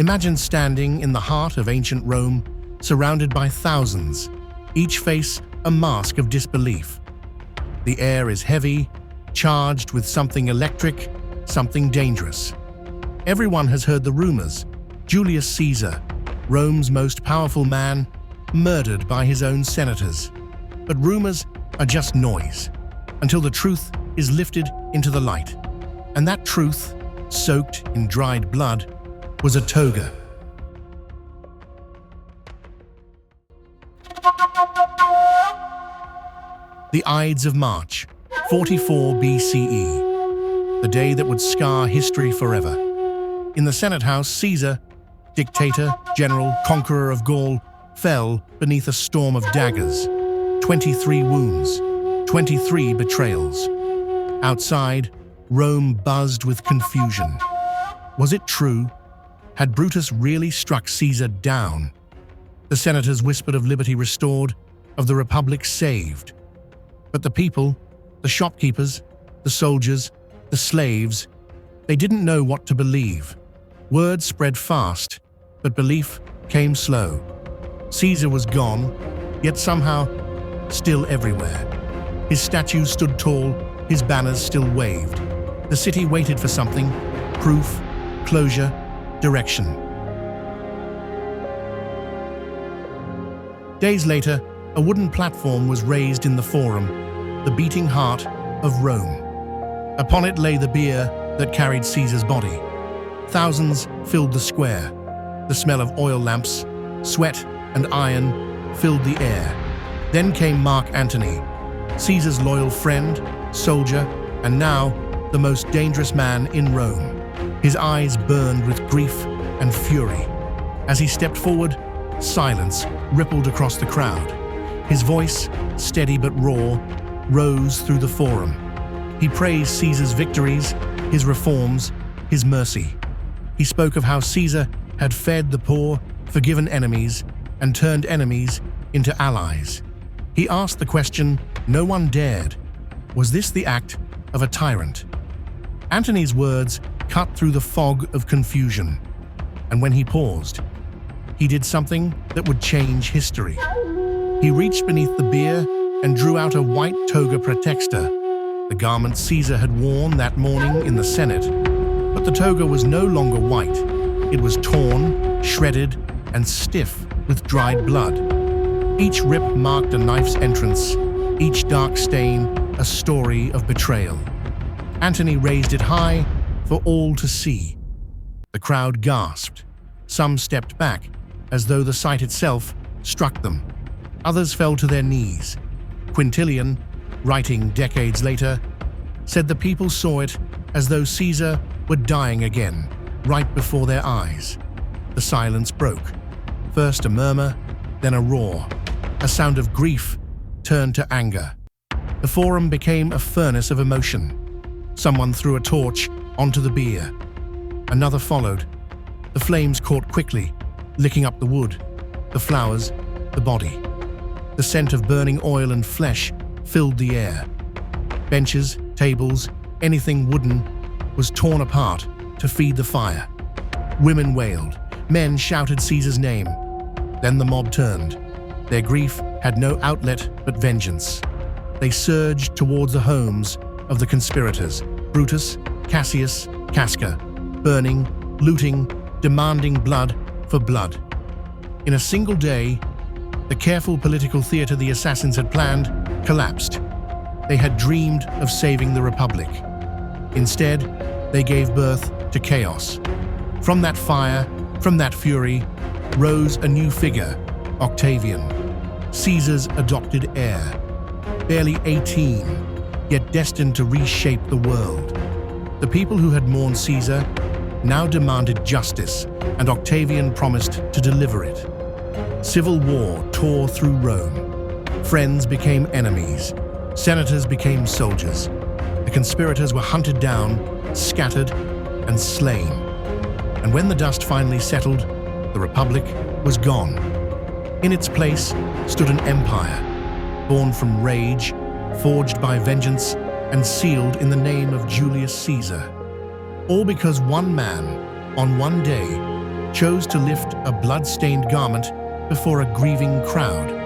Imagine standing in the heart of ancient Rome, surrounded by thousands, each face a mask of disbelief. The air is heavy, charged with something electric, something dangerous. Everyone has heard the rumors. Julius Caesar, Rome's most powerful man, murdered by his own senators. But rumors are just noise, until the truth is lifted into the light. And that truth, soaked in dried blood, was a toga. The Ides of March, 44 BCE, the day that would scar history forever. In the Senate House, Caesar, dictator, general, conqueror of Gaul, fell beneath a storm of daggers. 23 wounds, 23 betrayals. Outside, Rome buzzed with confusion. Was it true? Had Brutus really struck Caesar down? The senators whispered of liberty restored, of the republic saved. But the people, the shopkeepers, the soldiers, the slaves, they didn't know what to believe. Word spread fast, but belief came slow. Caesar was gone, yet somehow still everywhere. His statues stood tall, his banners still waved. The city waited for something: proof, closure, direction. Days later, a wooden platform was raised in the Forum, the beating heart of Rome. Upon it lay the bier that carried Caesar's body. Thousands filled the square. The smell of oil lamps, sweat, and iron filled the air. Then came Marc Antony, Caesar's loyal friend, soldier, and now the most dangerous man in Rome. His eyes burned with grief and fury. As he stepped forward, silence rippled across the crowd. His voice, steady but raw, rose through the Forum. He praised Caesar's victories, his reforms, his mercy. He spoke of how Caesar had fed the poor, forgiven enemies, and turned enemies into allies. He asked the question no one dared: was this the act of a tyrant? Antony's words cut through the fog of confusion. And when he paused, he did something that would change history. He reached beneath the bier and drew out a white toga praetexta, the garment Caesar had worn that morning in the Senate. But the toga was no longer white. It was torn, shredded, and stiff with dried blood. Each rip marked a knife's entrance, each dark stain a story of betrayal. Antony raised it high for all to see. The crowd gasped. Some stepped back, as though the sight itself struck them. Others fell to their knees. Quintilian, writing decades later, said the people saw it as though Caesar were dying again, right before their eyes. The silence broke. First a murmur, then a roar. A sound of grief turned to anger. The Forum became a furnace of emotion. Someone threw a torch onto the bier. Another followed. The flames caught quickly, licking up the wood, the flowers, the body. The scent of burning oil and flesh filled the air. Benches, tables, anything wooden was torn apart to feed the fire. Women wailed. Men shouted Caesar's name. Then the mob turned. Their grief had no outlet but vengeance. They surged towards the homes of the conspirators: Brutus, Cassius, Casca, burning, looting, demanding blood for blood. In a single day, the careful political theater the assassins had planned collapsed. They had dreamed of saving the Republic. Instead, they gave birth to chaos. From that fire, from that fury, rose a new figure, Octavian, Caesar's adopted heir. Barely 18, yet destined to reshape the world. The people who had mourned Caesar now demanded justice, and Octavian promised to deliver it. Civil war tore through Rome. Friends became enemies. Senators became soldiers. The conspirators were hunted down, scattered, and slain. And when the dust finally settled, the Republic was gone. In its place stood an empire, born from rage, forged by vengeance, and sealed in the name of Julius Caesar. All because one man, on one day, chose to lift a blood-stained garment before a grieving crowd.